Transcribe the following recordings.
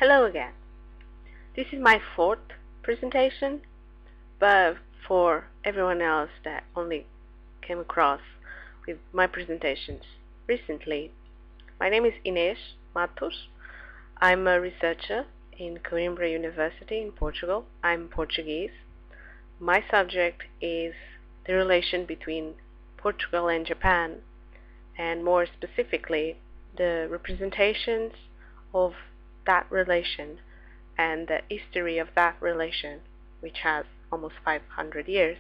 Hello again. This is my fourth presentation, but for everyone else that only came across with my presentations recently, my name is Inês Matos. I'm a researcher in Coimbra University in Portugal. I'm Portuguese. My subject is the relation between Portugal and Japan, and more specifically, the representations of that relation and the history of that relation, which has almost 500 years,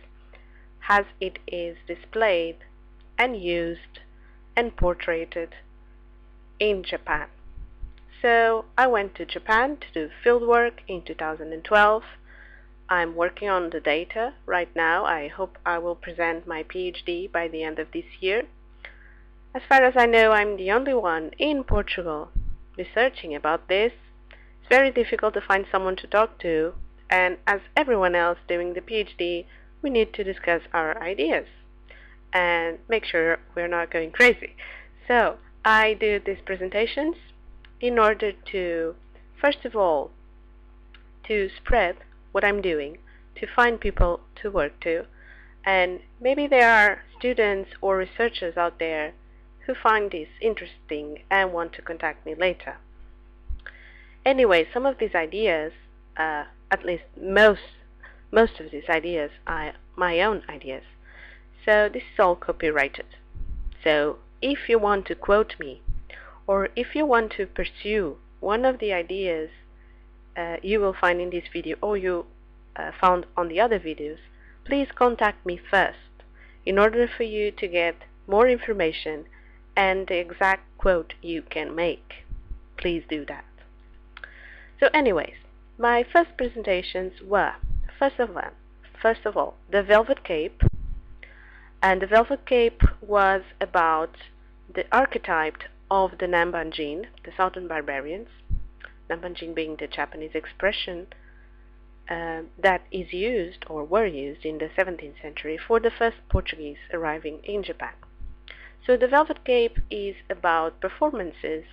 as it is displayed and used and portrayed in Japan. So I went to Japan to do fieldwork in 2012. I'm working on the data right now. I hope I will present my PhD by the end of this year. As far as I know, I'm the only one in Portugal researching about this. It's very difficult to find someone to talk to, and as everyone else doing the PhD, we need to discuss our ideas and make sure we're not going crazy. So I do these presentations in order to, first of all, to spread what I'm doing, to find people to work to, and maybe there are students or researchers out there who find this interesting and want to contact me later. Anyway, some of these ideas, at least most of these ideas are my own ideas. So this is all copyrighted. So if you want to quote me, or if you want to pursue one of the ideas you will find in this video or you found on the other videos, please contact me first in order for you to get more information and the exact quote you can make. Please do that. So anyways, my first presentations were, first of all, the Velvet Cape. And the Velvet Cape was about the archetype of the Namban, the Southern Barbarians. Namban being the Japanese expression that is used or were used in the 17th century for the first Portuguese arriving in Japan. So the Velvet Cape is about performances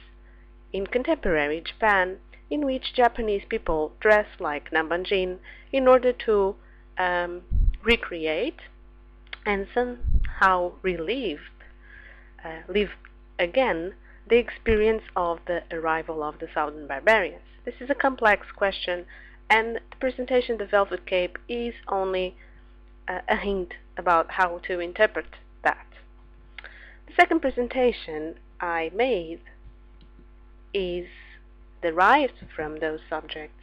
in contemporary Japan in which Japanese people dress like Namban in order to recreate and somehow live again the experience of the arrival of the Southern Barbarians. This is a complex question, and the presentation of the Velvet Cape is only a hint about how to interpret that. The second presentation I made is derived from those subjects,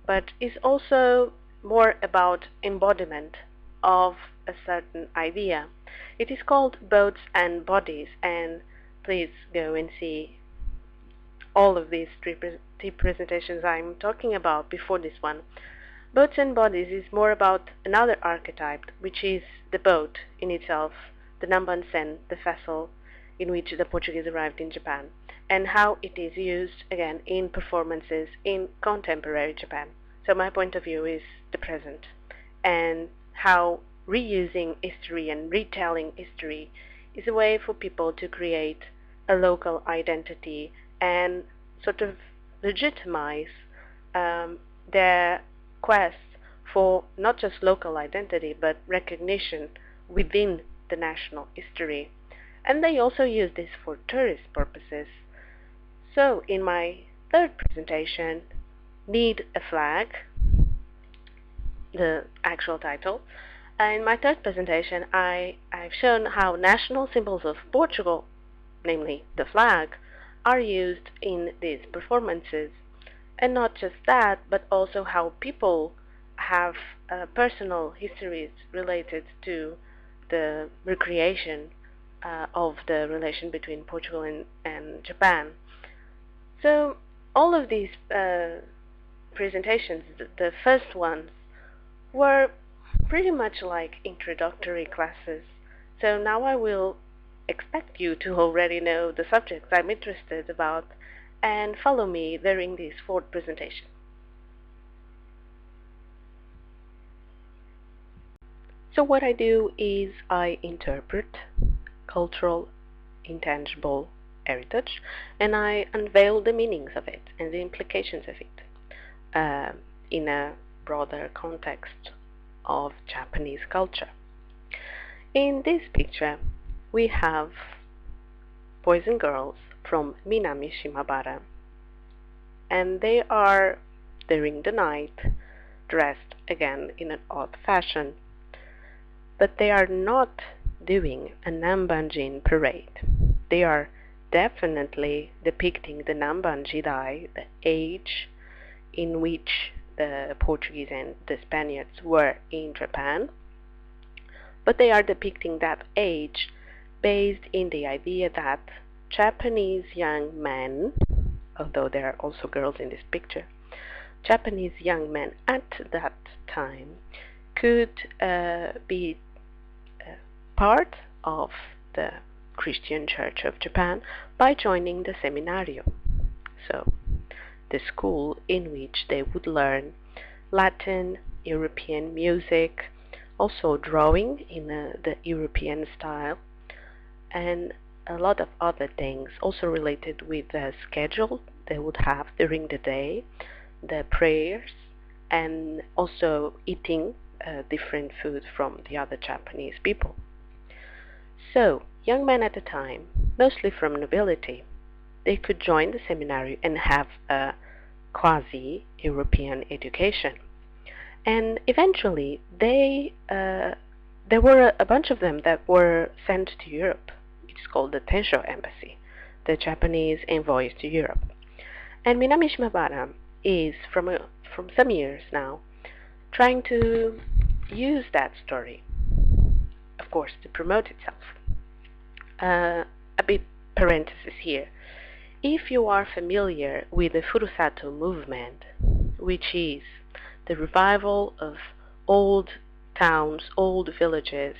but is also more about embodiment of a certain idea. It is called Boats and Bodies, and please go and see all of these three presentations I'm talking about before this one. Boats and Bodies is more about another archetype, which is the boat in itself, the Namban, the vessel in which the Portuguese arrived in Japan, and how it is used again in performances in contemporary Japan. So my point of view is the present, and how reusing history and retelling history is a way for people to create a local identity and sort of legitimize their quest for not just local identity but recognition within the national history. And they also use this for tourist purposes. So in my third presentation, Need a Flag, the actual title, in my third presentation I've shown how national symbols of Portugal, namely the flag, are used in these performances. And not just that, but also how people have personal histories related to the recreation of the relation between Portugal and Japan. So all of these presentations, the first ones, were pretty much like introductory classes. So now I will expect you to already know the subjects I'm interested about and follow me during this fourth presentation. So what I do is I interpret cultural intangible heritage, and I unveil the meanings of it and the implications of it. uh, in a broader context of Japanese culture. In this picture, we have boys and girls from Minami Shimabara, and they are, during the night, dressed again in an odd fashion. But they are not doing a Namban parade. They are definitely depicting the Namban jidai, the age in which the Portuguese and the Spaniards were in Japan. But they are depicting that age based in the idea that Japanese young men, although there are also girls in this picture, Japanese young men at that time could be part of the Christian Church of Japan by joining the seminario. So, the school in which they would learn Latin, European music, also drawing in the European style, and a lot of other things also related with the schedule they would have during the day, the prayers, and also eating different food from the other Japanese people. So, young men at the time, mostly from nobility, they could join the seminary and have a quasi-European education. And eventually, there were a bunch of them that were sent to Europe. It's called the Tensho Embassy, the Japanese envoys to Europe. And Minami Shimabara is, from some years now, trying to use that story, of course, to promote itself. A bit parenthesis here. If you are familiar with the Furusato movement, which is the revival of old towns, old villages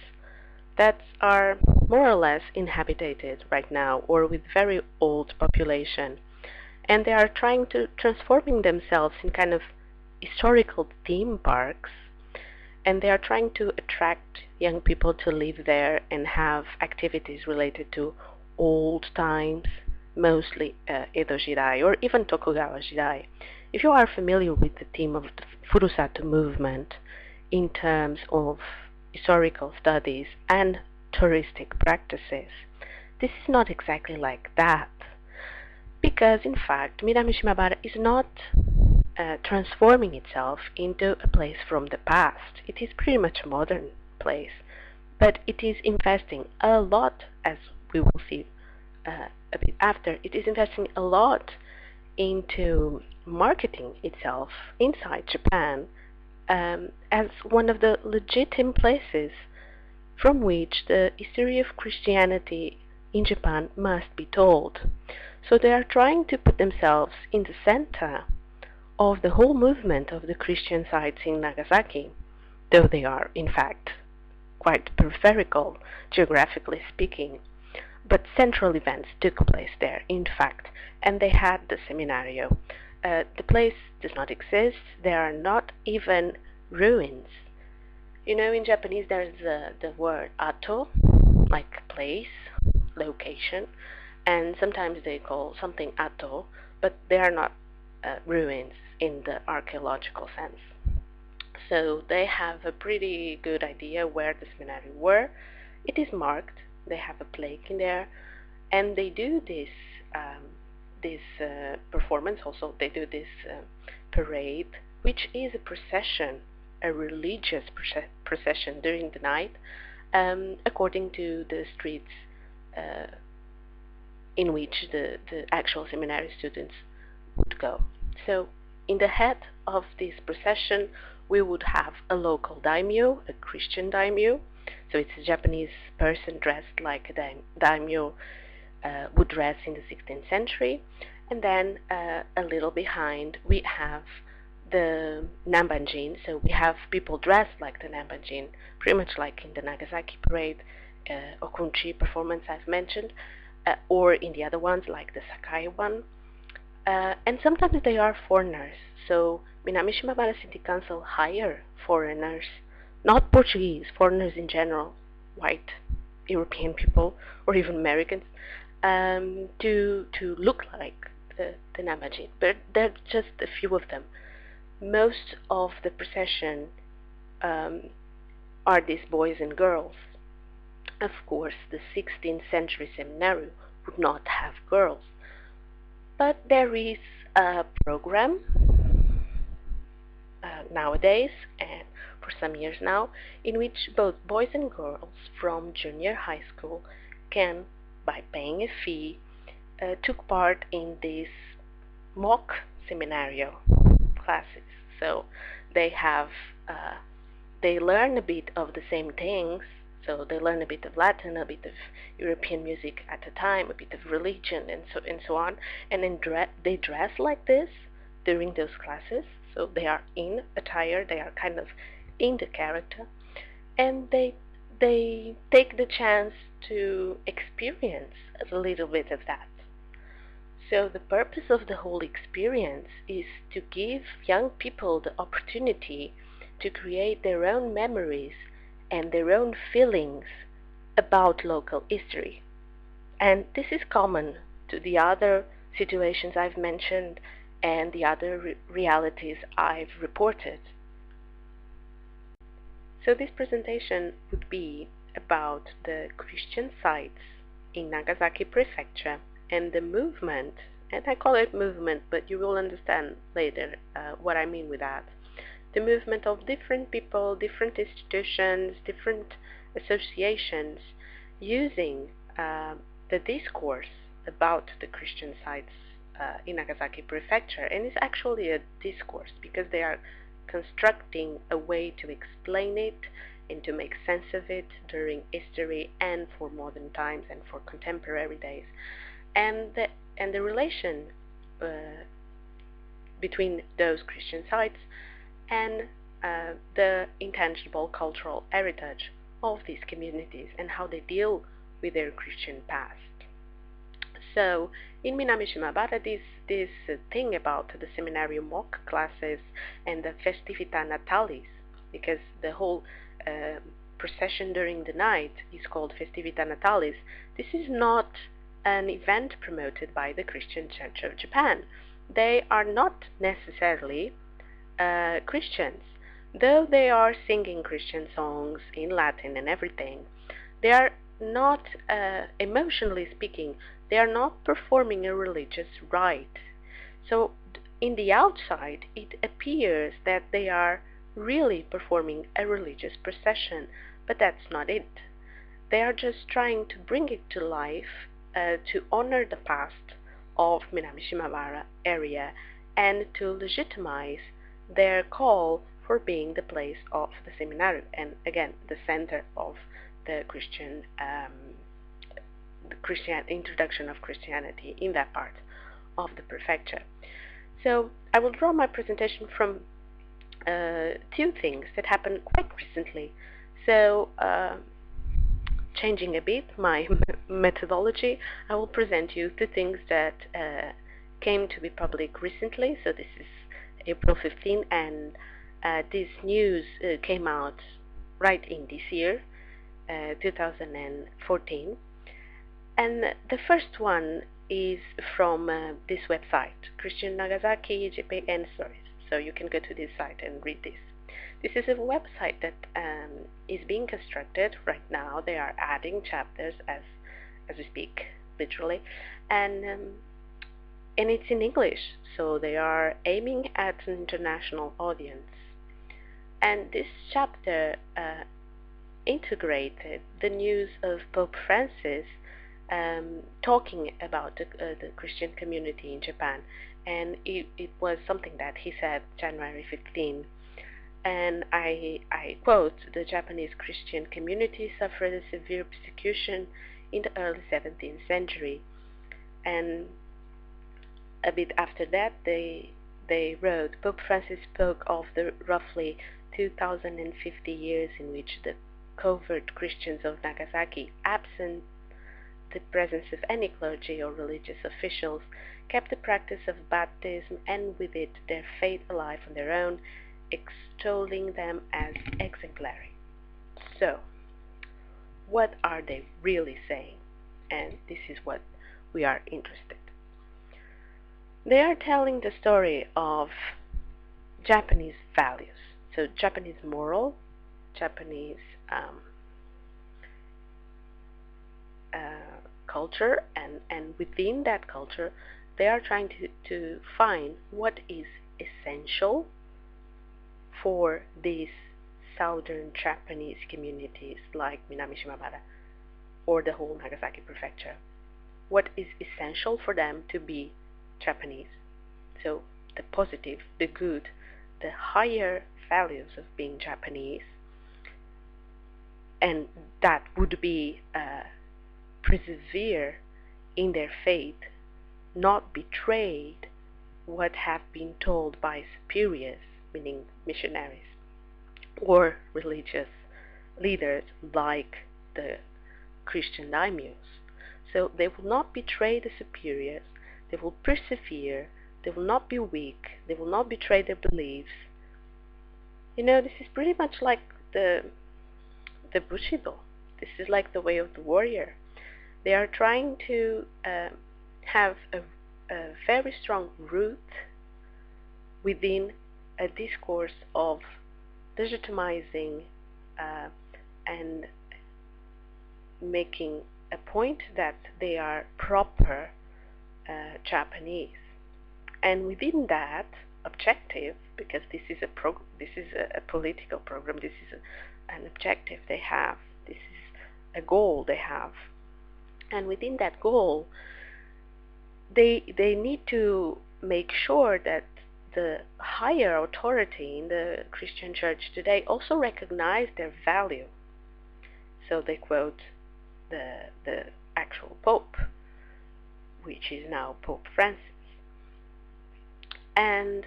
that are more or less inhabited right now or with very old population, and they are trying to transforming themselves in kind of historical theme parks, and they are trying to attract young people to live there and have activities related to old times, mostly Edo Jidai or even Tokugawa Jidai. If you are familiar with the theme of the Furusato movement in terms of historical studies and touristic practices, this is not exactly like that. Because, in fact, Minami Shimabara is not transforming itself into a place from the past. It is pretty much a modern place, but it is investing a lot, as we will see a bit after, it is investing a lot into marketing itself inside Japan as one of the legitimate places from which the history of Christianity in Japan must be told. So they are trying to put themselves in the center of the whole movement of the Christian sites in Nagasaki, though they are, in fact, quite peripheral, geographically speaking. But central events took place there, in fact, and they had the seminario. The place does not exist. There are not even ruins. You know, in Japanese there's the word ato, like place, location, and sometimes they call something ato, but they are not ruins in the archaeological sense. So they have a pretty good idea where the seminary were. It is marked. They have a plaque in there, and they do this performance also. They do this parade, which is a procession, a religious procession during the night, according to the streets in which the actual seminary students would go. So in the head of this procession, we would have a local daimyo, a Christian daimyo. So it's a Japanese person dressed like a daimyo would dress in the 16th century. And then a little behind, we have the Namban. So we have people dressed like the Namban, pretty much like in the Nagasaki parade, Okunchi performance I've mentioned, or in the other ones like the Sakai one. And sometimes they are foreigners. So Minami Shimabara City Council hire foreigners, not Portuguese, foreigners in general, white European people or even Americans, to look like the Namban. But there are just a few of them. most of the procession are these boys and girls. Of course, the 16th century seminary would not have girls, but there is a program nowadays, and for some years now, in which both boys and girls from junior high school can, by paying a fee, took part in these mock seminario classes. So they have they learn a bit of the same things. So they learn a bit of Latin, a bit of European music at a time, a bit of religion, and so on. And then they dress like this during those classes. So they are in attire, they are kind of in the character, and they take the chance to experience a little bit of that. So the purpose of the whole experience is to give young people the opportunity to create their own memories and their own feelings about local history. And this is common to the other situations I've mentioned and the other realities I've reported. So this presentation would be about the Christian sites in Nagasaki Prefecture and the movement, and I call it movement, but you will understand later what I mean with that. The movement of different people, different institutions, different associations using the discourse about the Christian sites in Nagasaki Prefecture. And it's actually a discourse because they are constructing a way to explain it and to make sense of it during history and for modern times and for contemporary days. And the relation between those Christian sites and the intangible cultural heritage of these communities and how they deal with their Christian past. So in Minami Shimabara, this thing about the seminarium mock classes and the festività natalis, because the whole procession during the night is called festività natalis, this is not an event promoted by the Christian Church of Japan. They are not necessarily Christians, though they are singing Christian songs in Latin and everything. They are not, emotionally speaking, they are not performing a religious rite. So in the outside, it appears that they are really performing a religious procession, but that's not it. They are just trying to bring it to life, to honor the past of Minami Shimabara area and to legitimize their call for being the place of the seminary and again the center of the Christian introduction of Christianity in that part of the prefecture. So I will draw my presentation from two things that happened quite recently. So changing a bit my methodology, I will present you two things that came to be public recently. So this is April 15, and this news came out right in this year, 2014. And the first one is from this website, Christian Nagasaki Japan Stories. So you can go to this site and read this. This is a website that is being constructed right now. They are adding chapters as we speak, literally, and it's in English. So they are aiming at an international audience. And this chapter integrated the news of Pope Francis talking about the Christian community in Japan, and it was something that he said January 15. And I quote, "The Japanese Christian community suffered a severe persecution in the early 17th century." And a bit after that, they wrote, "Pope Francis spoke of the roughly 2,050 years in which the covert Christians of Nagasaki, absent the presence of any clergy or religious officials, kept the practice of baptism and with it their faith alive on their own, extolling them as exemplary." So, what are they really saying? And this is what we are interested. They are telling the story of Japanese values. So Japanese moral, Japanese culture, and within that culture they are trying to find what is essential for these southern Japanese communities like Minami Shimabara or the whole Nagasaki prefecture. What is essential for them to be Japanese? So the positive, the good, the higher values of being Japanese, and that would be persevere in their faith, not betrayed what have been told by superiors, meaning missionaries or religious leaders like the Christian daimyos. So they will not betray the superiors, they will persevere, they will not be weak, they will not betray their beliefs. You know, this is pretty much like the Bushido. This is like the way of the warrior. They are trying to have a very strong root within a discourse of legitimizing and making a point that they are proper Japanese. And within that objective, because this is a political program, this is an objective they have, this is a goal they have, and within that goal they need to make sure that the higher authority in the Christian church today also recognize their value. So they quote the actual Pope, which is now Pope Francis. And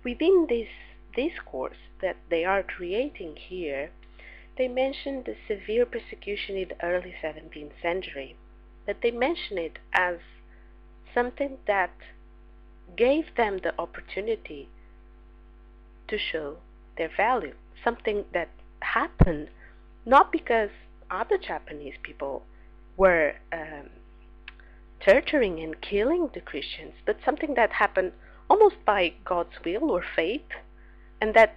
within this discourse that they are creating here, they mention the severe persecution in the early 17th century, but they mention it as something that gave them the opportunity to show their value, something that happened not because other Japanese people were torturing and killing the Christians, but something that happened almost by God's will or fate, and that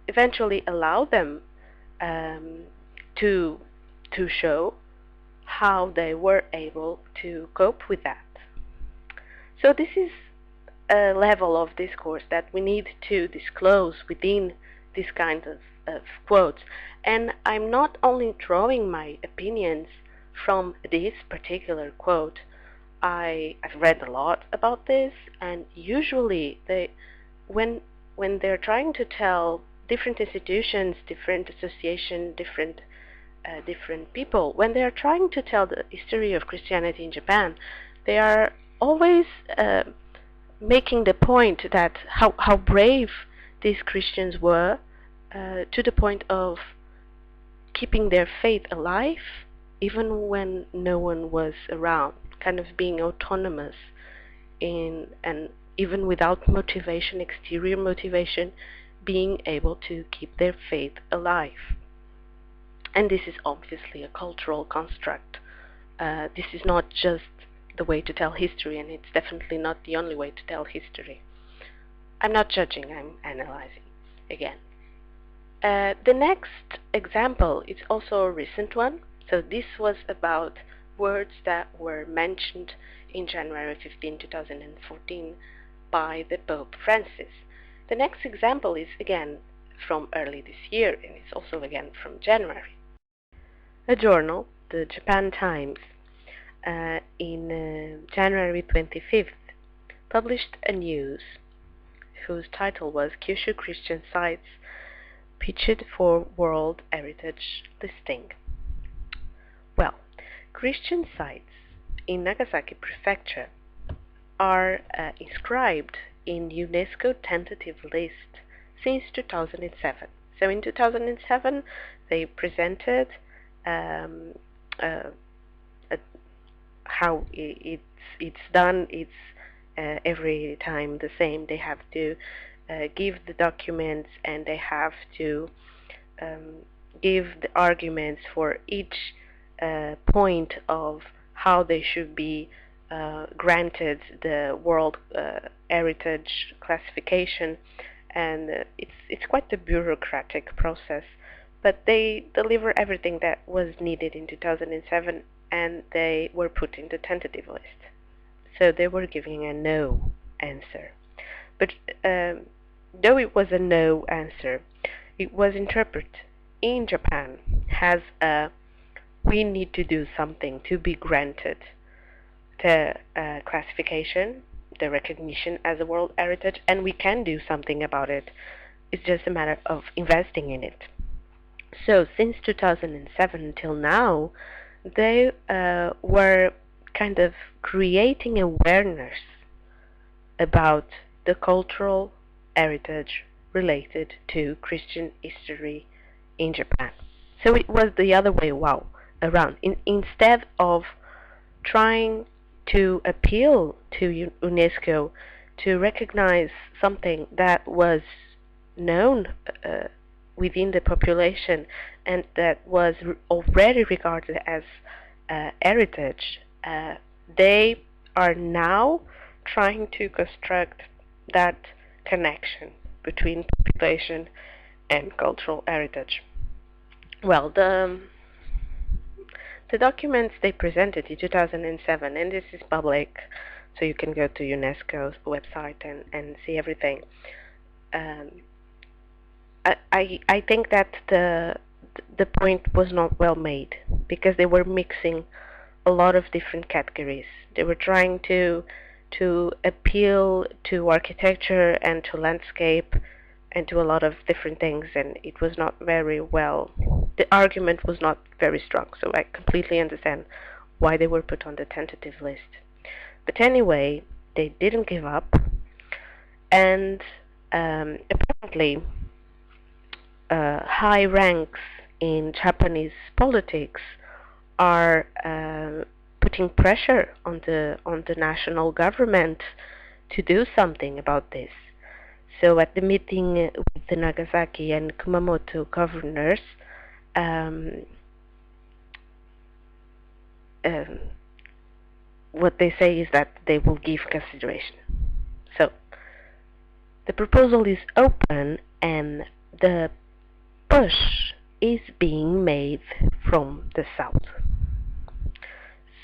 eventually allowed them to show how they were able to cope with that. So this is a level of discourse that we need to disclose within this kind of quotes. And I'm not only drawing my opinions from this particular quote. I've read a lot about this, and usually when they're trying to tell different institutions, different associations, different people, when they are trying to tell the history of Christianity in Japan, they are always making the point that how brave these Christians were, to the point of keeping their faith alive even when no one was around, kind of being autonomous and even without motivation, exterior motivation, being able to keep their faith alive. And this is obviously a cultural construct. This is not just the way to tell history, and it's definitely not the only way to tell history. I'm not judging, I'm analyzing again. The next example is also a recent one. So this was about words that were mentioned in January 15, 2014 by the Pope Francis. The next example is again from early this year, and it's also again from January. A journal, the Japan Times, in January 25th, published a news whose title was Kyushu Christian Sites Pitched for World Heritage Listing. Well, Christian sites in Nagasaki Prefecture are inscribed in Unesco tentative list since 2007. So in 2007 they presented how it's done. It's every time the same. They have to give the documents, and they have to give the arguments for each point of how they should be granted the World Heritage classification, and it's quite a bureaucratic process, but they deliver everything that was needed in 2007, and they were put in the tentative list. So they were giving a no answer. But though it was a no answer, it was interpreted in Japan as a we need to do something to be granted the classification, the recognition as a World Heritage, and we can do something about it. It's just a matter of investing in it. So since 2007 until now, they were kind of creating awareness about the cultural heritage related to Christian history in Japan. So it was the other way around. Instead of trying to appeal to UNESCO to recognize something that was known within the population and that was already regarded as heritage, they are now trying to construct that connection between population and cultural heritage. Well, the documents they presented in 2007, and this is public, so you can go to UNESCO's website and see everything. I think that the point was not well made, because they were mixing a lot of different categories. They were trying to appeal to architecture and to landscape and to a lot of different things, and it was not very well. The argument was not very strong, so I completely understand why they were put on the tentative list. But anyway, they didn't give up, and apparently high ranks in Japanese politics are putting pressure on the national government to do something about this. So at the meeting with the Nagasaki and Kumamoto governors, what they say is that they will give consideration. So the proposal is open, and the push is being made from the south.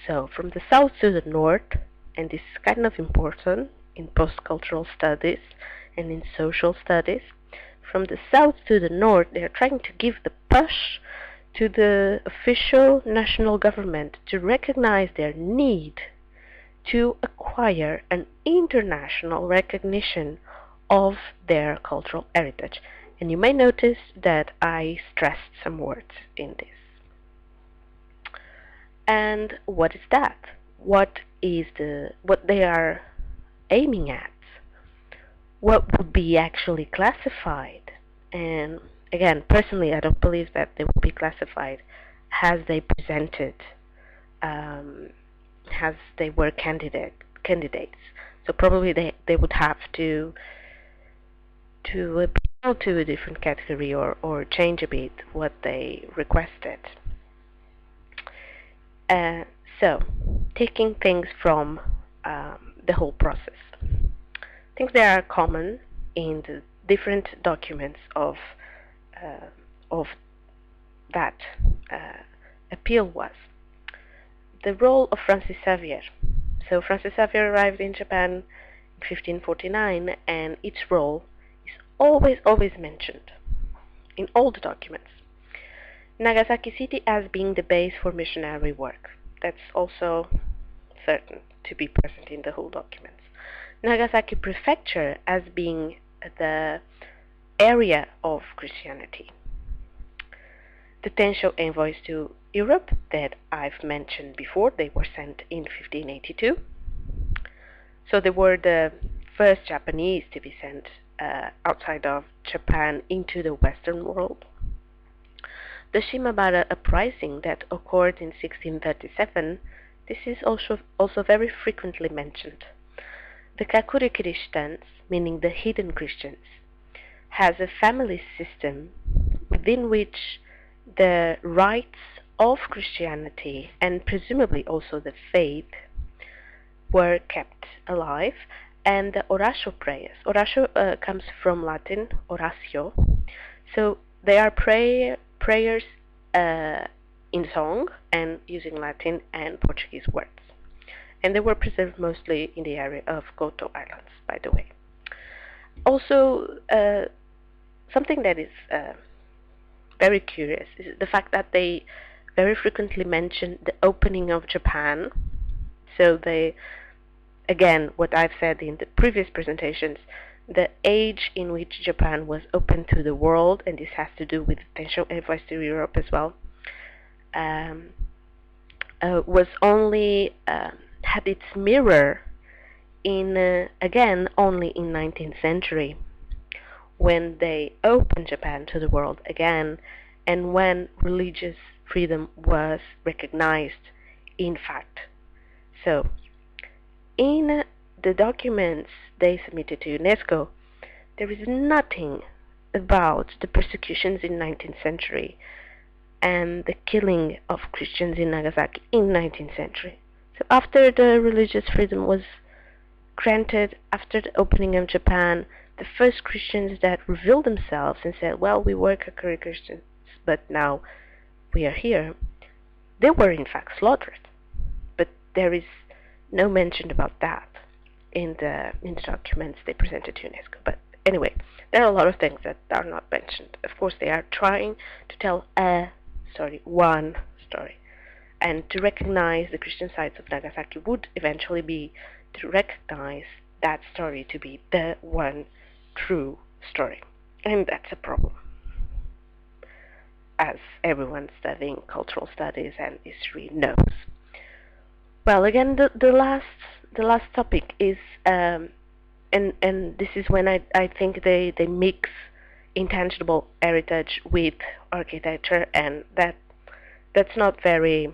So from the south to the north, and this is kind of important in post-cultural studies and in social studies, from the south to the north, they are trying to give the push to the official national government to recognize their need to acquire an international recognition of their cultural heritage. And you may notice that I stressed some words in this. And what is that? What they are aiming at? What would be actually classified? And again, personally, I don't believe that they will be classified as they presented, as they were candidates. So probably they would have to appeal to a different category or change a bit what they requested. So, taking things from the whole process. Things that are common in the different documents of that appeal was the role of Francis Xavier. So Francis Xavier arrived in Japan in 1549, and its role is always mentioned in all the documents. Nagasaki City as being the base for missionary work. That's also certain to be present in the whole documents. Nagasaki Prefecture as being the area of Christianity. The 10 show envoys to Europe that I've mentioned before, they were sent in 1582. So they were the first Japanese to be sent outside of Japan into the Western world. The Shimabara uprising that occurred in 1637, this is also very frequently mentioned. The Kakure Christians, meaning the hidden Christians, has a family system within which the rites of Christianity, and presumably also the faith, were kept alive, and the oratio prayers. Oratio comes from Latin, oratio, so they are prayers in song and using Latin and Portuguese words. And they were preserved mostly in the area of Goto Islands, by the way. Also, something that is very curious is the fact that they very frequently mention the opening of Japan. So they, again, what I've said in the previous presentations, the age in which Japan was open to the world, and this has to do with Central and Western Europe as well, was only had its mirror in again only in 19th century, when they opened Japan to the world again, and when religious freedom was recognized in fact. So in the documents they submitted to UNESCO, there is nothing about the persecutions in 19th century and the killing of Christians in Nagasaki in 19th century. So after the religious freedom was granted, after the opening of Japan, the first Christians that revealed themselves and said, well, we were Catholic Christians, but now we are here, they were in fact slaughtered. But there is no mention about that in the documents they presented to UNESCO. But anyway, there are a lot of things that are not mentioned. Of course, they are trying to tell one story. And to recognize the Christian sites of Nagasaki would eventually be to recognize that story to be the one true story. And that's a problem, as everyone studying cultural studies and history knows. Well, again, the last topic is, and this is when I think they mix intangible heritage with architecture, and that's not very.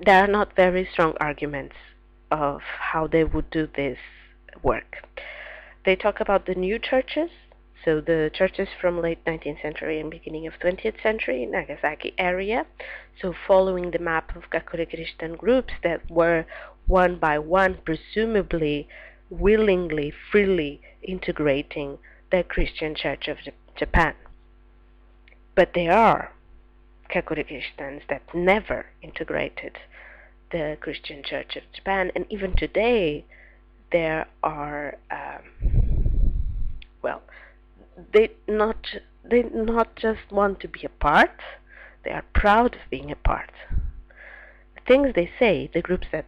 There are not very strong arguments of how they would do this work. They talk about the new churches, so the churches from late 19th century and beginning of 20th century in Nagasaki area, so following the map of Kakure Christian groups that were one by one, presumably willingly, freely integrating the Christian Church of Japan. But there are Kakure Christians that never integrated the Christian Church of Japan, and even today there are they not just want to be a part, they are proud of being a part. The things they say, the groups that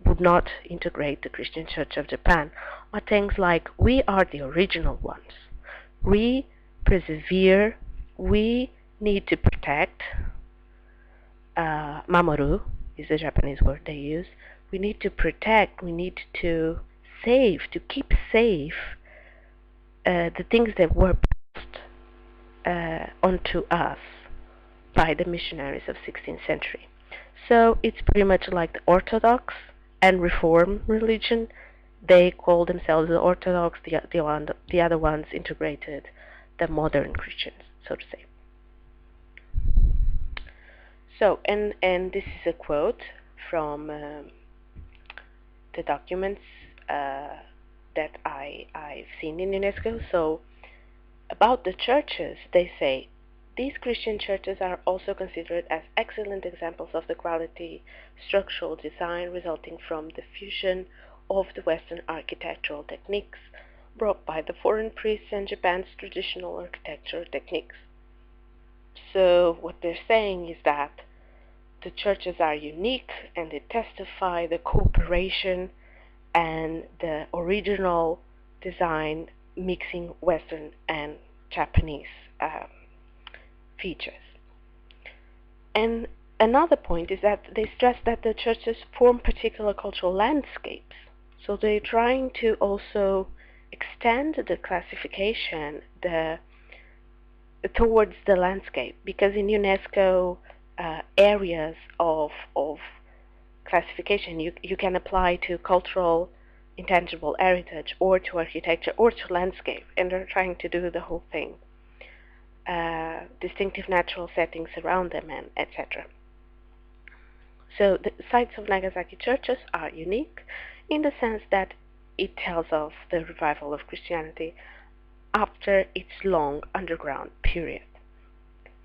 would not integrate the Christian Church of Japan, are things like, we are the original ones, we persevere, we need to protect, mamoru is the Japanese word they use, we need to protect, we need to save, to keep safe the things that were passed onto us by the missionaries of 16th century. So it's pretty much like the Orthodox and Reform religion. They call themselves the Orthodox, the other ones integrated the modern Christians, so to say. So, and this is a quote from the documents that I've seen in UNESCO. So, about the churches, they say, these Christian churches are also considered as excellent examples of the quality structural design resulting from the fusion of the Western architectural techniques brought by the foreign priests and Japan's traditional architectural techniques. So what they're saying is that the churches are unique and they testify the cooperation and the original design mixing Western and Japanese features. And another point is that they stress that the churches form particular cultural landscapes. So they're trying to also extend the classification towards the landscape, because in UNESCO areas of classification you can apply to cultural intangible heritage or to architecture or to landscape, and they're trying to do the whole thing. Distinctive natural settings around them, and etc. So the sites of Nagasaki churches are unique in the sense that it tells of the revival of Christianity after its long underground period.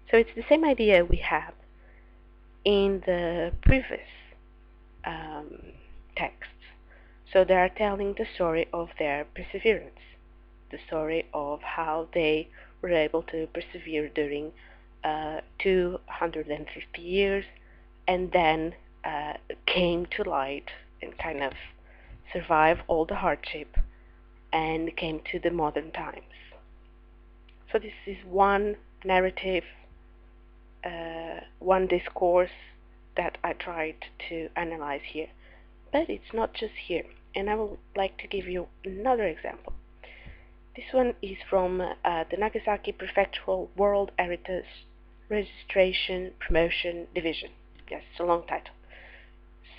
So it's the same idea we have in the previous texts. So they are telling the story of their perseverance, the story of how they were able to persevere during 250 years and then came to light and kind of survived all the hardship and came to the modern times. So this is one narrative, one discourse that I tried to analyze here. But it's not just here, and I would like to give you another example. This one is from the Nagasaki Prefectural World Heritage Registration Promotion Division. Yes, it's a long title.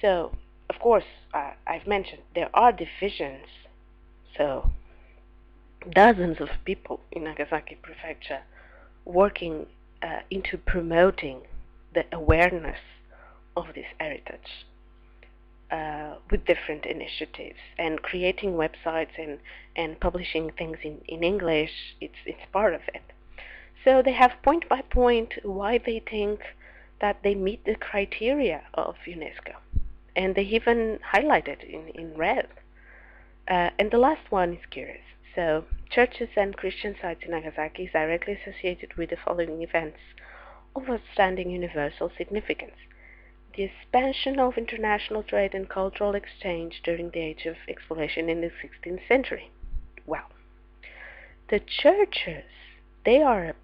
So, of course, I've mentioned there are divisions, so dozens of people in Nagasaki Prefecture working into promoting the awareness of this heritage with different initiatives and creating websites and publishing things in English. It's part of it. So they have point by point why they think that they meet the criteria of UNESCO, and they even highlight it in red. And the last one is curious. So, churches and Christian sites in Nagasaki is directly associated with the following events of outstanding universal significance. The expansion of international trade and cultural exchange during the age of exploration in the 16th century. Well, the churches, they are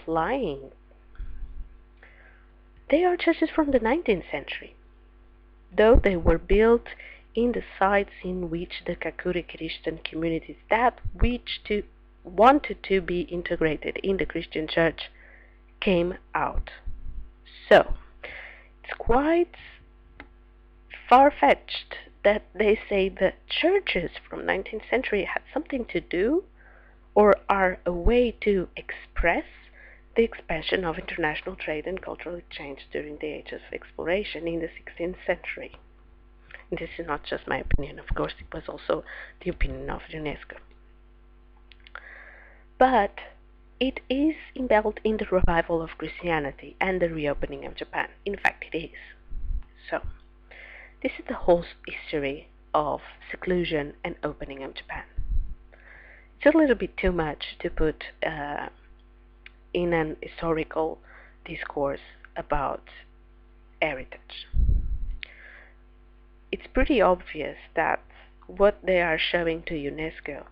churches from the 19th century, though they were built in the sites in which the Kakure Christian communities that wanted to be integrated in the Christian church came out. So, it's quite far-fetched that they say the churches from 19th century had something to do or are a way to express the expansion of international trade and cultural exchange during the age of exploration in the 16th century. And this is not just my opinion, of course, it was also the opinion of UNESCO. But it is embellished in the revival of Christianity and the reopening of Japan. In fact, it is. So, this is the whole history of seclusion and opening of Japan. It's a little bit too much to put in an historical discourse about heritage. It's pretty obvious that what they are showing to UNESCO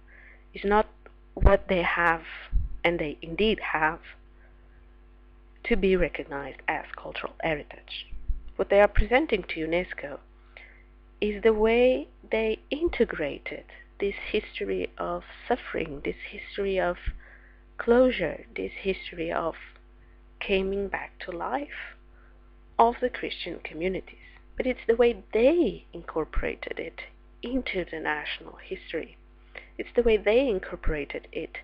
is not what they have, and they indeed have, to be recognized as cultural heritage. What they are presenting to UNESCO is the way they integrated this history of suffering, this history of closure, this history of coming back to life of the Christian communities. But it's the way they incorporated it into the national history. It's the way they incorporated it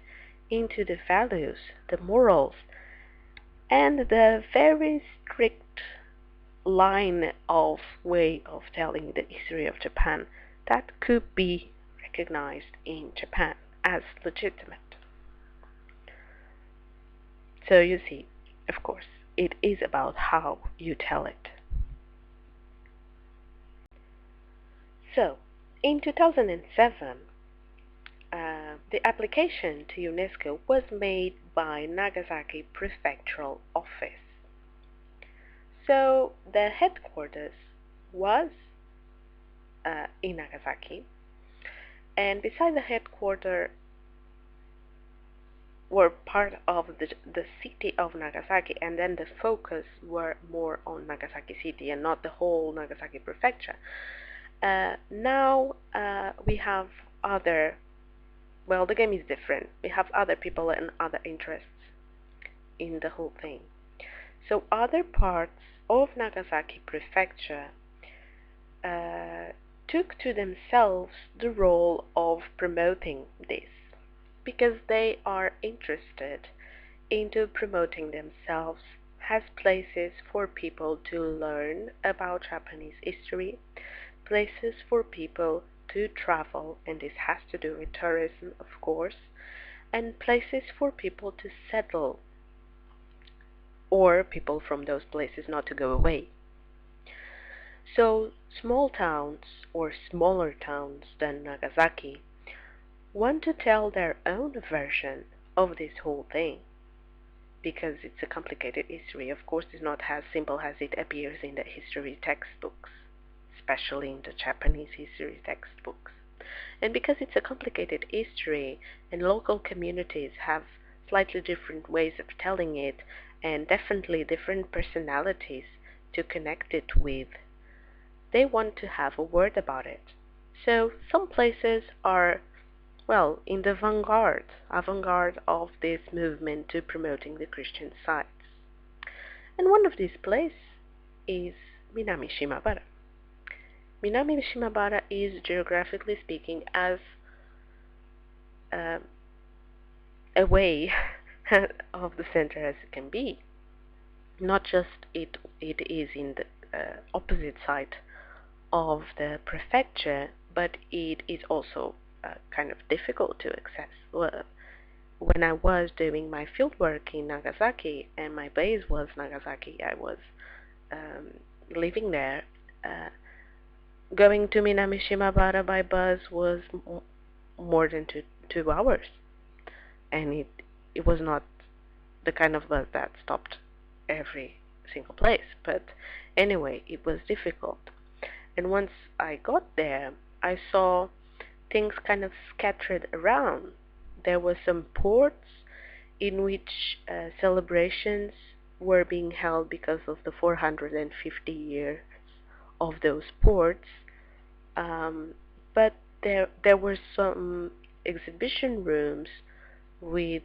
into the values, the morals, and the very strict line of way of telling the history of Japan that could be recognized in Japan as legitimate. So you see, of course, it is about how you tell it. So, in 2007, the application to UNESCO was made by Nagasaki Prefectural Office. So, the headquarters was in Nagasaki, and beside the headquarters were part of the city of Nagasaki, and then the focus were more on Nagasaki city and not the whole Nagasaki prefecture. Now we have other, well, the game is different. We have other people and other interests in the whole thing. So other parts of Nagasaki prefecture took to themselves the role of promoting this, because they are interested into promoting themselves has places for people to learn about Japanese history, places for people to travel, and this has to do with tourism, of course, and places for people to settle, or people from those places not to go away. So small towns, or smaller towns than Nagasaki, want to tell their own version of this whole thing, because it's a complicated history. Of course, it's not as simple as it appears in the history textbooks, especially in the Japanese history textbooks. And because it's a complicated history and local communities have slightly different ways of telling it, and definitely different personalities to connect it with, they want to have a word about it. So some places are, well, in the avant-garde of this movement to promoting the Christian sites. And one of these places is Minami-Shimabara. Minami-Shimabara is, geographically speaking, as away of the center as it can be. Not just it is in the opposite side of the prefecture, but it is also kind of difficult to access. Well, when I was doing my fieldwork in Nagasaki and my base was Nagasaki, I was living there. Going to Minami-Shimabara by bus was more than two hours, and it was not the kind of bus that stopped every single place. But anyway, it was difficult. And once I got there, I saw things kind of scattered around. There were some ports in which celebrations were being held because of the 450 years of those ports. But there were some exhibition rooms with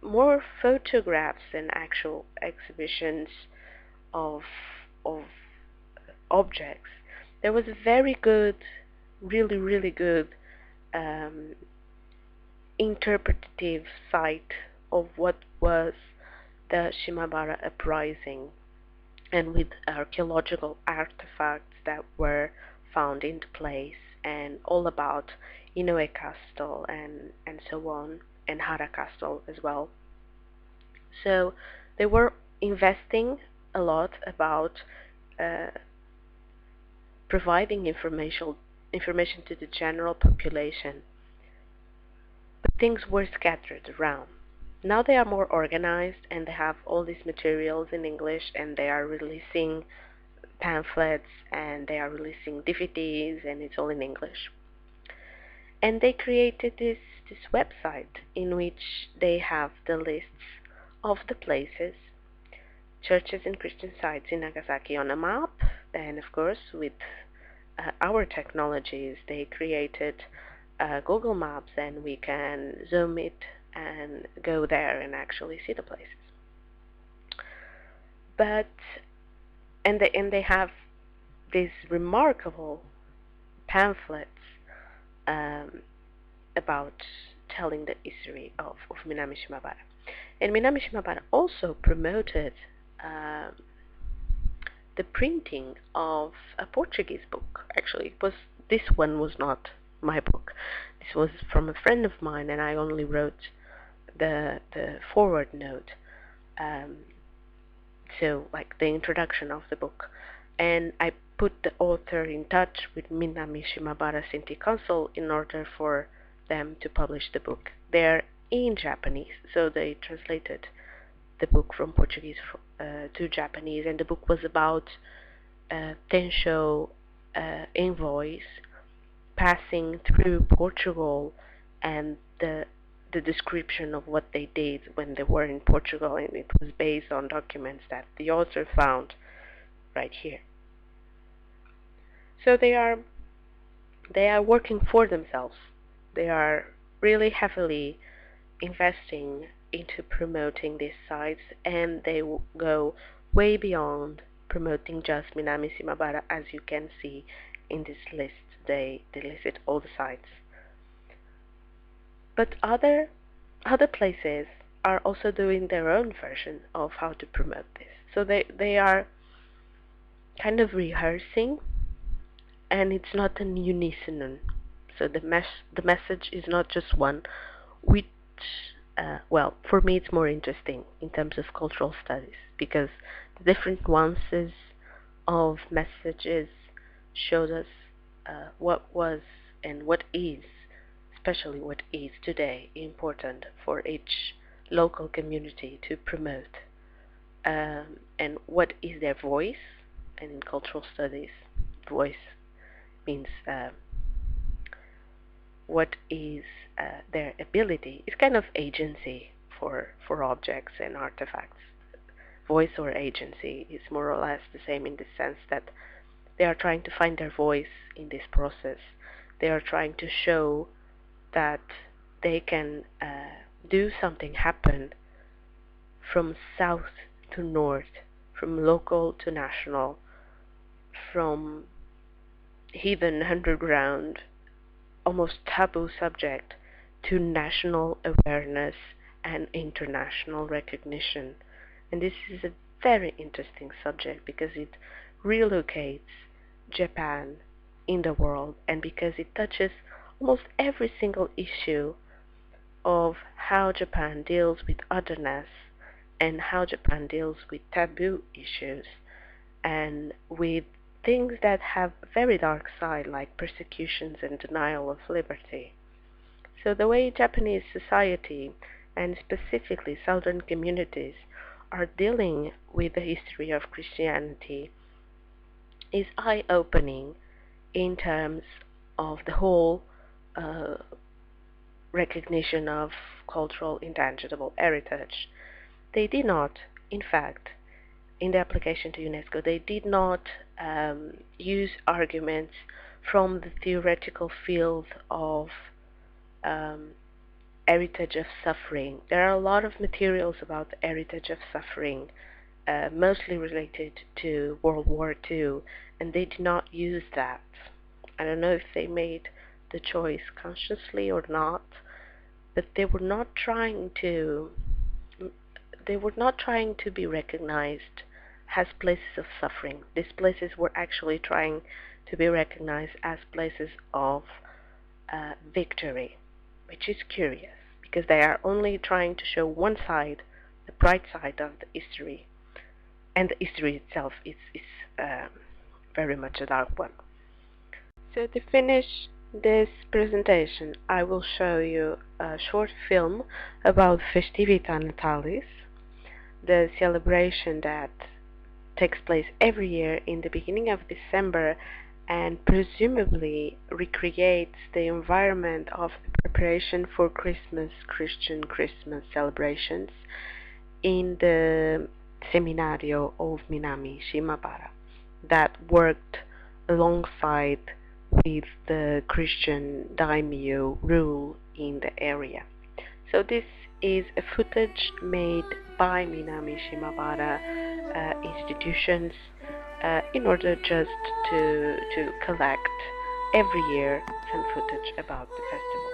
more photographs than actual exhibitions of objects. There was a very good, really good interpretative site of what was the Shimabara uprising, and with archaeological artifacts that were found in the place, and all about Inoue Castle and so on, and Hara Castle as well. So they were investing a lot about providing information to the general population, but things were scattered around. Now they are more organized and they have all these materials in English, and they are releasing pamphlets and they are releasing DVDs, and it's all in English. And they created this website in which they have the lists of the places, churches and Christian sites in Nagasaki on a map. And of course, with our technologies, they created Google Maps, and we can zoom it and go there and actually see the places. But and they have these remarkable pamphlets about telling the history of Minami-Shimabara. And Minami-Shimabara also promoted the printing of a Portuguese book. Actually, this one was not my book. This was from a friend of mine, and I only wrote the forward note. So, like the introduction of the book. And I put the author in touch with Minami-Shimabara City Council in order for them to publish the book. They're in Japanese, so they translated the book from Portuguese to Japanese, and the book was about Tensho envoys passing through Portugal, and the description of what they did when they were in Portugal, and it was based on documents that the author found right here. So they are working for themselves. They are really heavily investing into promoting these sites, and they will go way beyond promoting just Minami-Shimabara, as you can see in this list. They listed all the sites. But other places are also doing their own version of how to promote this. So they are kind of rehearsing, and it's not an unison. So the message is not just one, which well, for me it's more interesting in terms of cultural studies, because the different nuances of messages showed us what was and what is, especially what is today, important for each local community to promote, and what is their voice. And in cultural studies, voice means what is their ability. It's kind of agency for objects and artifacts. Voice or agency is more or less the same, in the sense that they are trying to find their voice in this process. They are trying to show that they can do something happen from south to north, from local to national, from hidden underground, almost taboo subject, to national awareness and international recognition. And this is a very interesting subject because it relocates Japan in the world, and because it touches almost every single issue of how Japan deals with otherness and how Japan deals with taboo issues and with things that have a very dark side, like persecutions and denial of liberty. So the way Japanese society, and specifically southern communities, are dealing with the history of Christianity is eye-opening in terms of the whole recognition of cultural intangible heritage. They did not, in fact, in the application to UNESCO, they did not use arguments from the theoretical field of heritage of suffering. There are a lot of materials about the heritage of suffering, mostly related to World War II, and they did not use that. I don't know if they made the choice consciously or not, but they were not trying to be recognized as places of suffering. These places were actually trying to be recognized as places of victory, which is curious, because they are only trying to show one side, the bright side of the history, and the history itself is very much a dark one. So to finish this presentation, I will show you a short film about Festività Natalis, the celebration that takes place every year in the beginning of December and presumably recreates the environment of the preparation for Christian Christmas celebrations in the Seminario of Minami Shimabara that worked alongside with the Christian daimyo rule in the area. So this is a footage made by Minami Shimabara institutions in order just to collect every year some footage about the festival.